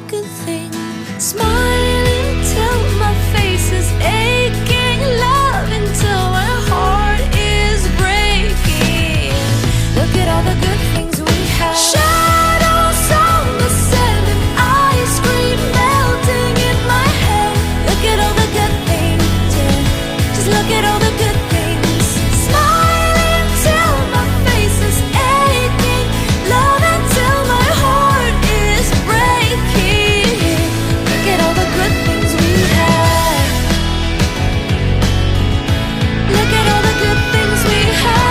the good things. Smiling till my face is aching, loving till my heart is breaking. Look at all the good things we have. Shadows on the sand and ice cream melting in my head. Look at all the good things, yeah. Just look at all the good things. Smiling till my face is aching, loving till my heart is breaking. Look at all the good things we have. Look at all the good things we have.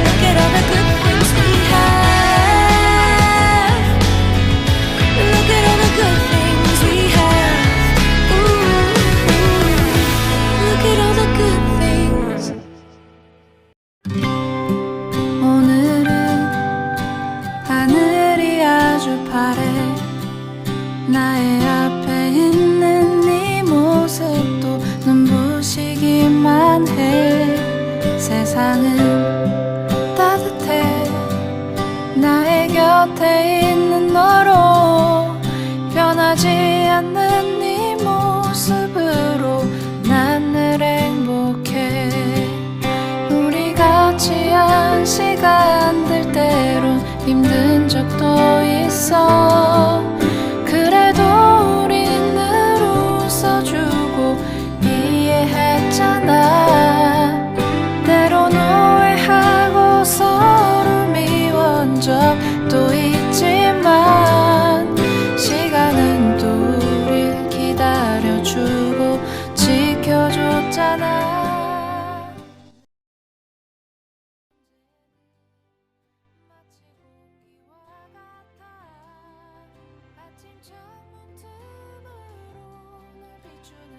Look at all the good things we have. Look at all the good things we have. Ooh, look at all the good things. 오늘은 하늘이 아주 파래. 나의 앞에 있는 네 모습도 눈부시기만 해. 세상은 따뜻해. 나의 곁에 있는 너로 변하지 않는 네 모습으로 난 늘 행복해. 우리 같이 한 시간들 때론 힘든 적도 있어. 그래도 우린 늘 웃어주고 이해했잖아. 때론 오해하고 서로 미워한 적도 있지만 시간은 또 우릴 기다려주고 지켜줬잖아. 마치 공기와 같아. 아침 창문 틈으로 날 비추는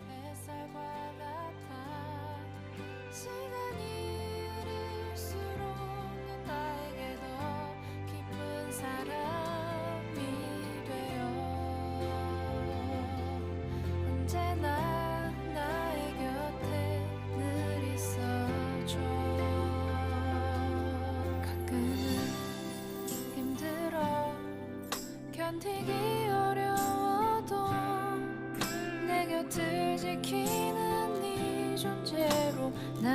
햇살과 같아. 시간이 흐를수록 넌 나에게 더 깊은 사람이 되어 언제나 나의 곁에 늘 있어줘. 가끔은 힘들어 견디기 어려워도 내 곁을 지키는 네 존재로 난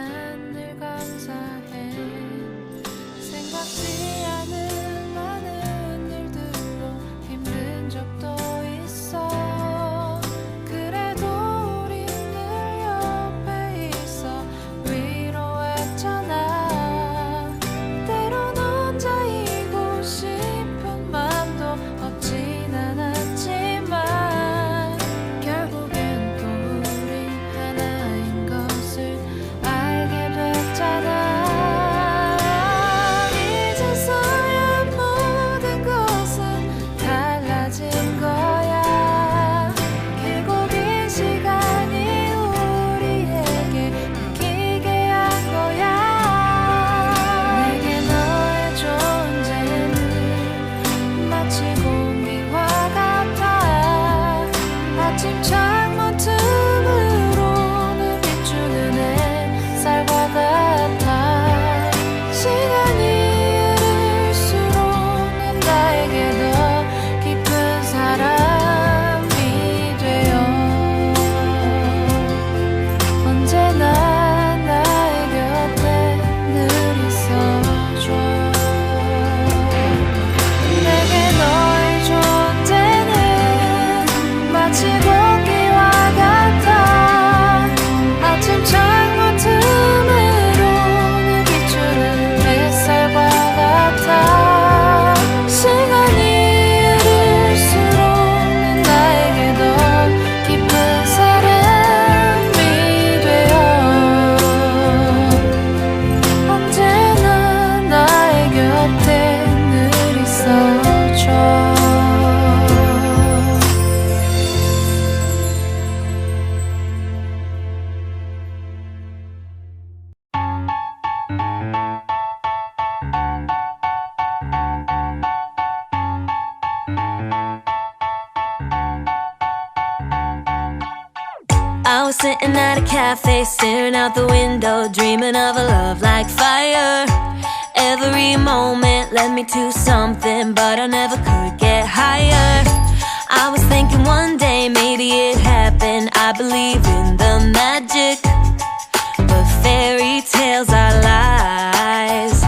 늘 감사해. 생각지 않은 많은 일들로 힘든 적도 있어. 그래도 우리 늘 옆에 있어 위로했잖아. 때론 혼자이고 싶은 맘도 없진 않았지만 결국엔 또 우린 하나인 것을 알게 됐잖아. 이제서야 모든 것은 달라진 거야. 길고 긴 시간이 우리에게 느끼게 한 거야. 내게 너의 존재는 마치 공기와 같아. 아침 창문 틈으로는 비추는 햇살과 같아. 시간이 흐를수록 넌 나에게 더 깊은 사람이 되어 언제나 나의 곁에 늘 있어줘. 내게 너의 존재는 마치 공기와 같아. 아침 창문 틈으로는 비추는 햇살과 같아. 시간이 흐를수록 넌 나에게 더 깊은 사람이 되어 언제나 나의 곁에 늘 있어줘. I was sitting at a cafe, staring out the window, dreaming of a love like fire. Every moment led me to something, but I never could get higher. I was thinking one day maybe it happened. I believe in the magic, but fairy tales are lies.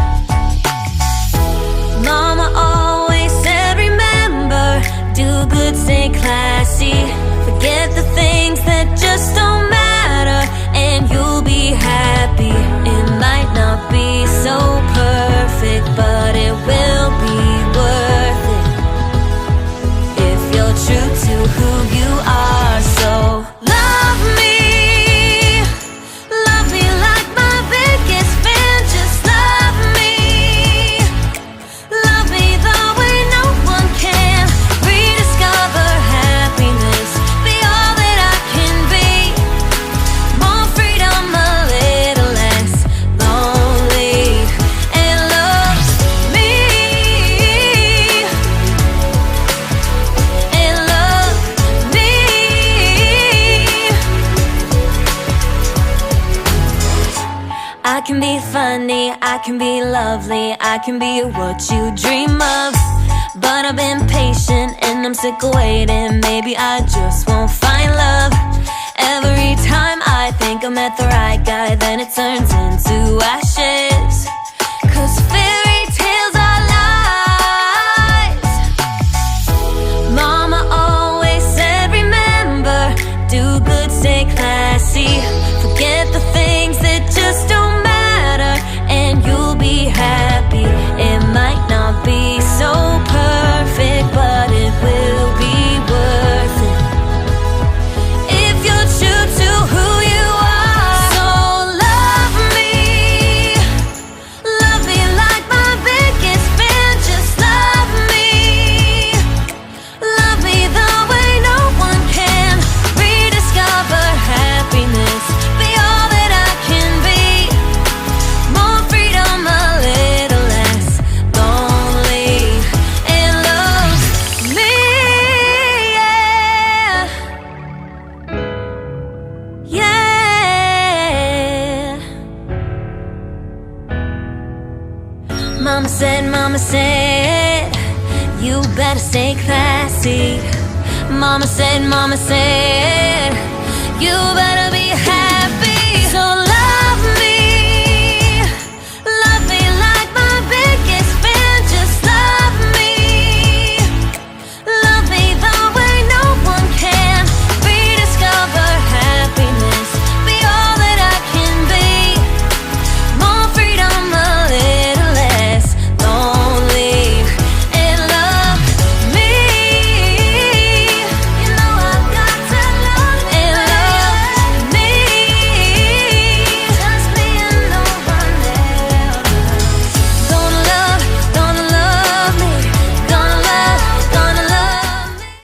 Mama always said remember, do good, stay classy, forget the things that just don't matter, and you'll be happy. It might not be so perfect, but it will be worth it if you're true to who you are. So love me like my biggest fan. Just love me the way no one can. Rediscover happiness, be all that I can be. More freedom, a little less lonely, and love me, and love me. I can be funny, I can be lovely, I can be what you dream of. But I've been patient and I'm sick of waiting. Maybe I just won't find love. Every time I think I met the right guy, then it turns into ashes. 'Cause fairy tales are lies. Mama always said remember, do good, stay classy, forget the things that just don't matter, and you'll be happy. It might not be so perfect, but it will be worth it if you're true to who you are. So love me like my biggest fan. Just love me the way no one can. Rediscover happiness, be all that I can be. More freedom, a little less lonely, and love me, yeah, yeah. Mama said, you better stay classy. Mama said, you better